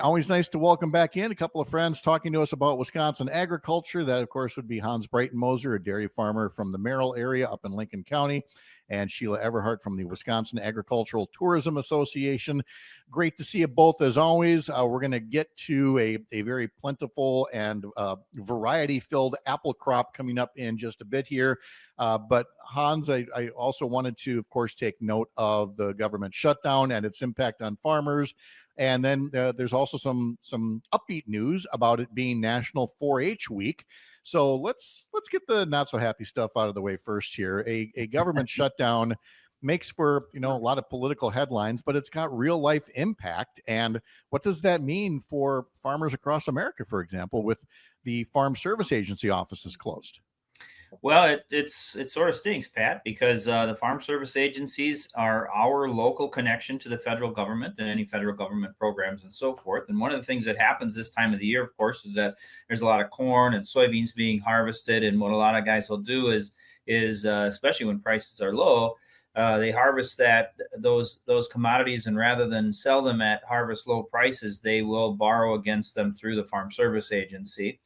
Always nice to welcome back in a couple of friends talking to us about Wisconsin agriculture. That, of course, would be Hans Breitenmoser, a dairy farmer from the Merrill area up in Lincoln County, and Sheila Everhart from the Wisconsin Agricultural Tourism Association. Great to see you both as always. We're going to get to a very plentiful and variety filled apple crop coming up in just a bit here. But Hans, I also wanted to, of course, take note of the government shutdown and its impact on farmers. And then there's also some upbeat news about it being National 4-H Week. So let's get the not so happy stuff out of the way first here. A government shutdown makes for a lot of political headlines, but it's got real life impact. And what does that mean for farmers across America, for example, with the Farm Service Agency offices closed? Well, it sort of stinks, Pat, because the farm service agencies are our local connection to the federal government and any federal government programs and so forth. And one of the things that happens this time of the year, of course, is that there's a lot of corn and soybeans being harvested. And what a lot of guys will do is especially when prices are low, they harvest those commodities, and rather than sell them at harvest low prices, they will borrow against them through the Farm Service Agency.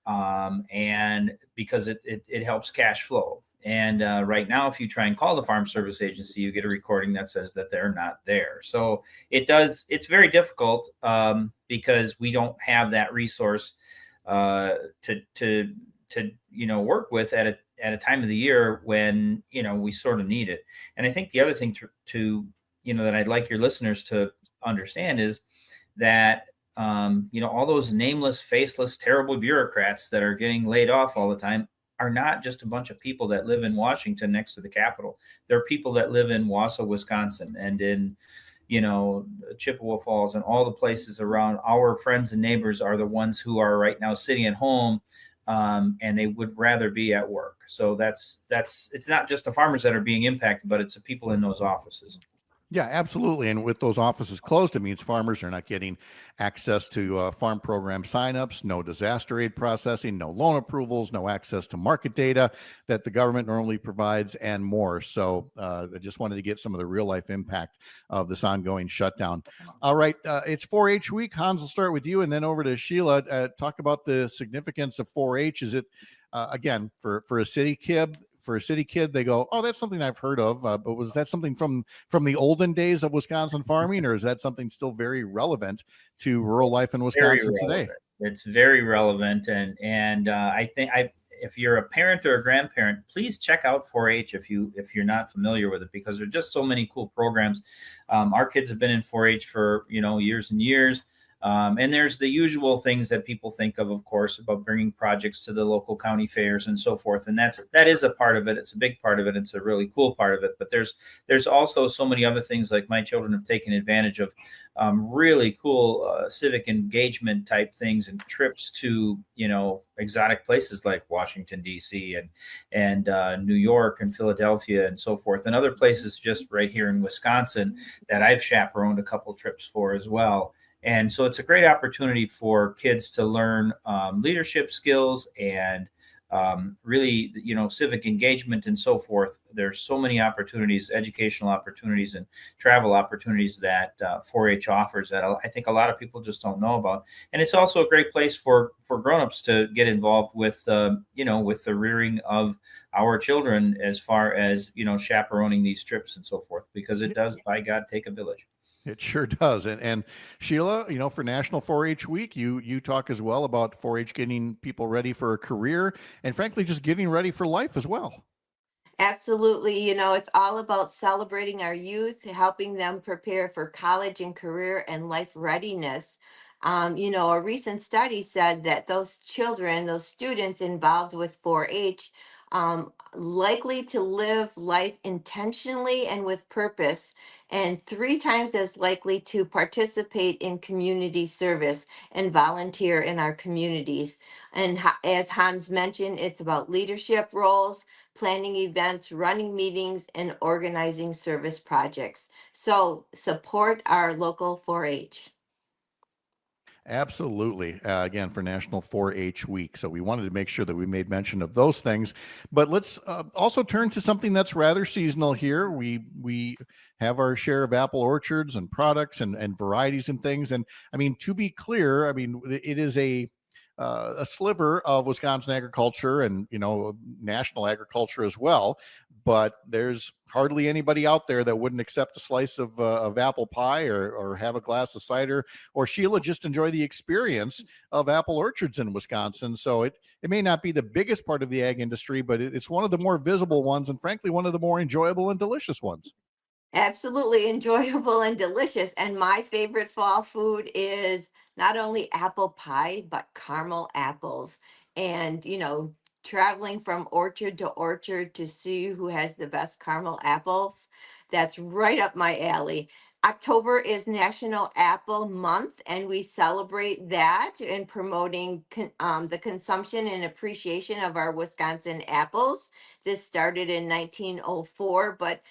And because it helps cash flow. And right now, if you try and call the Farm Service Agency, you get a recording that says that they're not there. So it's very difficult because we don't have that resource to work with at a time of the year when we sort of need it. And I think the other thing to that I'd like your listeners to understand is that all those nameless, faceless, terrible bureaucrats that are getting laid off all the time are not just a bunch of people that live in Washington next to the Capitol. They're people that live in Wausau, Wisconsin, and in, Chippewa Falls, and all the places around. Our friends and neighbors are the ones who are right now sitting at home, and they would rather be at work. So it's not just the farmers that are being impacted, but it's the people in those offices. Yeah, absolutely. And with those offices closed, it means farmers are not getting access to farm program signups, no disaster aid processing, no loan approvals, no access to market data that the government normally provides, and more. So I just wanted to get some of the real life impact of this ongoing shutdown. All right. It's 4-H week. Hans, will start with you and then over to Sheila. Talk about the significance of 4-H. Is it, again, for a city kid? For a city kid, they go, "Oh, that's something I've heard of." But was that something from the olden days of Wisconsin farming, or is that something still very relevant to rural life in Wisconsin today? It's very relevant, and I think if you're a parent or a grandparent, please check out 4-H if you're not familiar with it, because there's just so many cool programs. Our kids have been in 4-H for years and years. And there's the usual things that people think of course, about bringing projects to the local county fairs and so forth. And that is a part of it. It's a big part of it. It's a really cool part of it. But there's also so many other things. Like my children have taken advantage of really cool civic engagement type things and trips to exotic places like Washington, D.C. and New York and Philadelphia and so forth, and other places just right here in Wisconsin that I've chaperoned a couple trips for as well. And so it's a great opportunity for kids to learn leadership skills and really, civic engagement and so forth. There's so many opportunities, educational opportunities and travel opportunities that 4-H offers that I think a lot of people just don't know about. And it's also a great place for grownups to get involved with, with the rearing of our children, as far as, chaperoning these trips and so forth, because it does, by God, take a village. It sure does. And Sheila, for National 4-H Week, you talk as well about 4-H getting people ready for a career and frankly, just getting ready for life as well. Absolutely. It's all about celebrating our youth, helping them prepare for college and career and life readiness. A recent study said that those children, those students involved with 4-H, likely to live life intentionally and with purpose, and 3 times as likely to participate in community service and volunteer in our communities. And as Hans mentioned, it's about leadership roles, planning events, running meetings, and organizing service projects. So support our local 4-H. Absolutely. Again, for National 4-H Week. So we wanted to make sure that we made mention of those things. But let's also turn to something that's rather seasonal here. We have our share of apple orchards and products and varieties and things. And I mean, to be clear, I mean, it is a sliver of Wisconsin agriculture and, national agriculture as well. But there's hardly anybody out there that wouldn't accept a slice of apple pie or have a glass of cider, or Sheila, just enjoy the experience of apple orchards in Wisconsin. So it may not be the biggest part of the ag industry, but it's one of the more visible ones, and frankly, one of the more enjoyable and delicious ones. Absolutely enjoyable and delicious. And my favorite fall food is not only apple pie, but caramel apples. And, traveling from orchard to orchard to see who has the best caramel apples, that's right up my alley. October is National Apple Month, and we celebrate that in promoting the consumption and appreciation of our Wisconsin apples. This started in 1904, but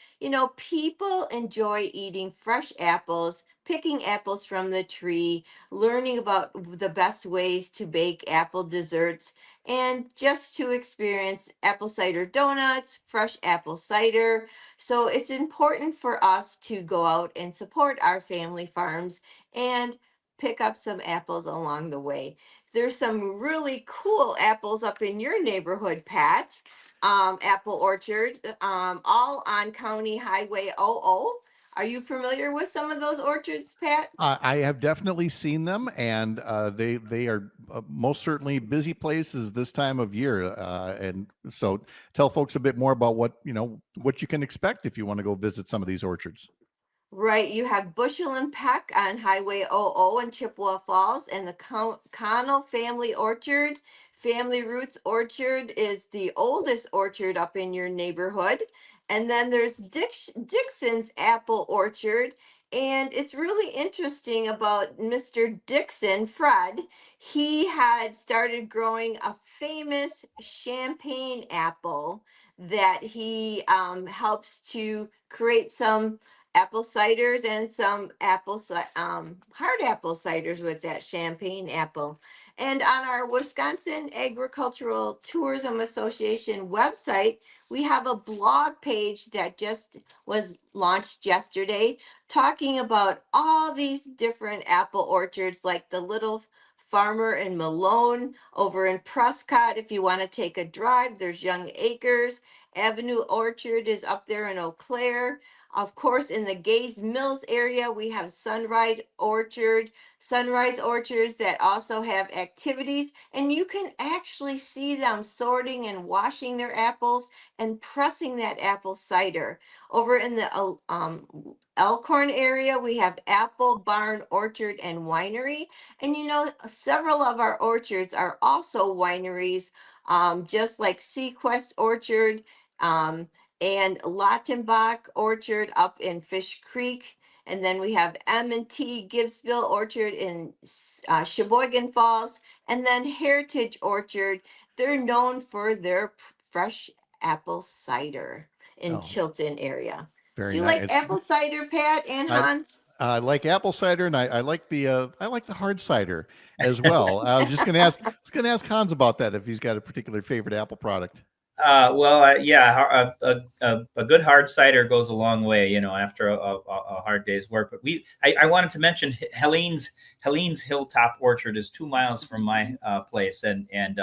people enjoy eating fresh apples, picking apples from the tree, learning about the best ways to bake apple desserts, and just to experience apple cider donuts, fresh apple cider. So it's important for us to go out and support our family farms and pick up some apples along the way. There's some really cool apples up in your neighborhood, Pat. Apple orchard, all on County Highway 00. Are you familiar with some of those orchards, Pat? I have definitely seen them, and they are most certainly busy places this time of year. And so, tell folks a bit more about what you can expect if you want to go visit some of these orchards. Right, you have Bushel and Peck on Highway 00 in Chippewa Falls, and the Connell Family Orchard. Family Roots Orchard is the oldest orchard up in your neighborhood. And then there's Dixon's Apple Orchard. And it's really interesting about Mr. Dixon, Fred. He had started growing a famous champagne apple that he helps to create some apple ciders and some hard apple ciders with that champagne apple. And on our Wisconsin Agricultural Tourism Association website, we have a blog page that just was launched yesterday talking about all these different apple orchards, like the Little Farmer in Malone over in Prescott. If you want to take a drive, there's Young Acres. Avenue Orchard is up there in Eau Claire. Of course, in the Gaze Mills area, we have Sunrise Orchards that also have activities, and you can actually see them sorting and washing their apples and pressing that apple cider. Over in the Elkhorn area, we have Apple Barn Orchard and Winery, and several of our orchards are also wineries, just like Sequest Orchard. And Lautenbach Orchard up in Fish Creek. And then we have M&T Gibbsville Orchard in Sheboygan Falls. And then Heritage Orchard, they're known for their fresh apple cider in Oh, Chilton area. very Do you like nice. apple cider, Pat and I Hans? I like apple cider, and I like the hard cider as well. I was just going to ask Hans about that, if he's got a particular favorite apple product. Yeah, a good hard cider goes a long way, after a hard day's work. But I wanted to mention Helen's Hilltop Orchard is 2 miles from my place, and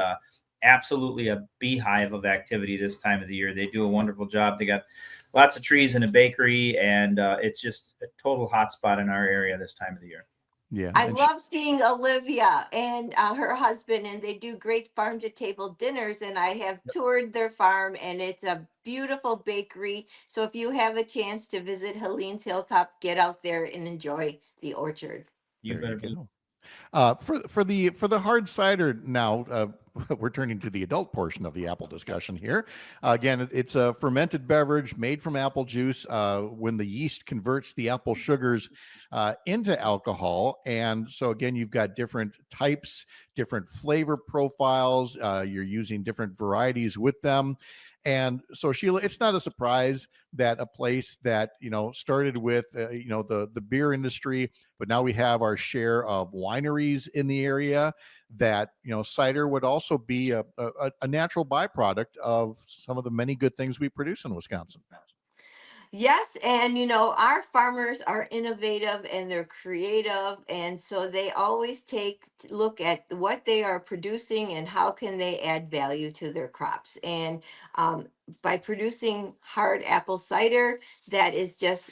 absolutely a beehive of activity this time of the year. They do a wonderful job. They got lots of trees and a bakery, and it's just a total hotspot in our area this time of the year. Yeah, I love seeing Olivia and her husband, and they do great farm to table dinners. And I have toured their farm, and it's a beautiful bakery. So if you have a chance to visit Helene's Hilltop, get out there and enjoy the orchard. You there better you be. go. For the hard cider now, we're turning to the adult portion of the apple discussion here. Again, it's a fermented beverage made from apple juice. When the yeast converts the apple sugars into alcohol, and so again, you've got different types, different flavor profiles. You're using different varieties with them. And so, Sheila, it's not a surprise that a place that, started with, the beer industry, but now we have our share of wineries in the area, that, cider would also be a natural byproduct of some of the many good things we produce in Wisconsin. Yes, and our farmers are innovative and they're creative, and so they always look at what they are producing and how can they add value to their crops. And by producing hard apple cider, that is just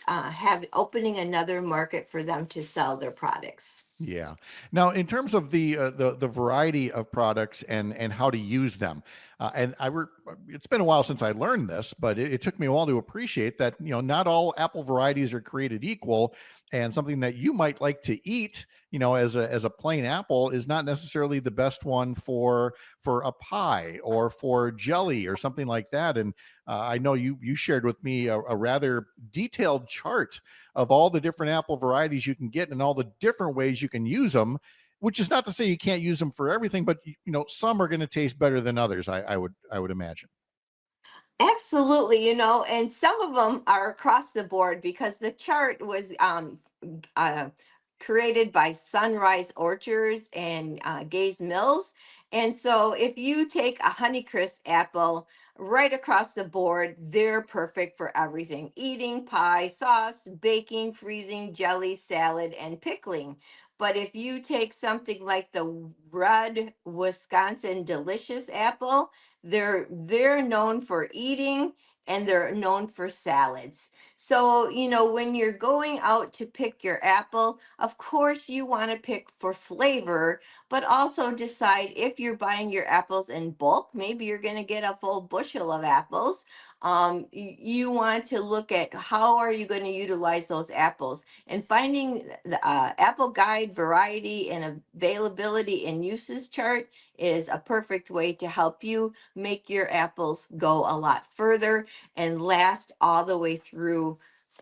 opening another market for them to sell their products. Yeah. Now, in terms of the variety of products and how to use them, it's been a while since I learned this, but it took me a while to appreciate that not all apple varieties are created equal, and something that you might like to eat, as a plain apple, is not necessarily the best one for a pie or for jelly or something like that. And I know you shared with me a rather detailed chart of all the different apple varieties you can get and all the different ways you can use them, which is not to say you can't use them for everything, but some are going to taste better than others. I would imagine. Absolutely, and some of them are across the board because the chart was uh, created by Sunrise Orchards and Gaze Mills. And so if you take a Honeycrisp apple right across the board, they're perfect for everything: eating, pie, sauce, baking, freezing, jelly, salad, and pickling. But if you take something like the red Wisconsin delicious apple, they're known for eating and they're known for salads. So, when you're going out to pick your apple, of course you want to pick for flavor, but also decide if you're buying your apples in bulk, maybe you're going to get a full bushel of apples. You want to look at how are you going to utilize those apples, and finding the apple guide variety and availability and uses chart is a perfect way to help you make your apples go a lot further and last all the way through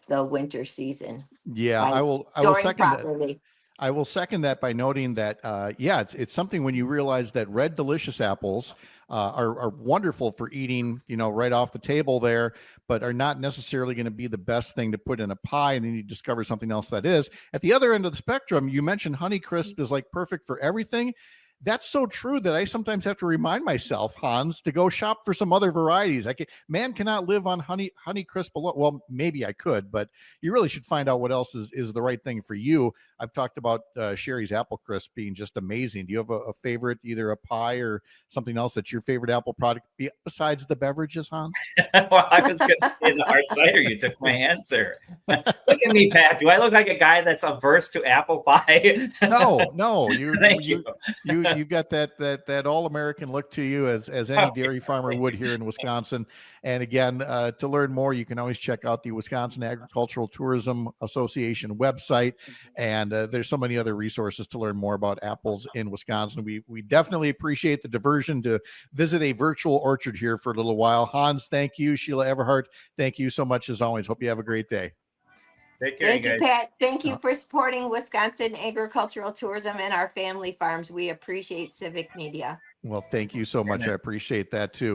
the winter season Yeah, by I will storing second that. properly. I will second that by noting that, it's something when you realize that red delicious apples are wonderful for eating, right off the table there, but are not necessarily going to be the best thing to put in a pie. And then you discover something else that is. At the other end of the spectrum, you mentioned Honeycrisp is like perfect for everything. That's so true that I sometimes have to remind myself, Hans, to go shop for some other varieties. Man cannot live on Honeycrisp alone. Well, maybe I could, but you really should find out what else is the right thing for you. I've talked about Sherry's Apple Crisp being just amazing. Do you have a favorite, either a pie or something else that's your favorite apple product besides the beverages, Hans? Well, I was going to say the hard cider. You took my answer. Look at me, Pat. Do I look like a guy that's averse to apple pie? No. Thank you. You've got that all-American look to you, as any dairy farmer would here in Wisconsin. And again, to learn more, you can always check out the Wisconsin Agricultural Tourism Association website. And there's so many other resources to learn more about apples in Wisconsin. We definitely appreciate the diversion to visit a virtual orchard here for a little while. Hans, thank you. Sheila Everhart, thank you so much as always. Hope you have a great day. Take care, Thank you, guys. Pat. Thank you for supporting Wisconsin agricultural tourism and our family farms. We appreciate civic media. Well, thank you so much. I appreciate that too.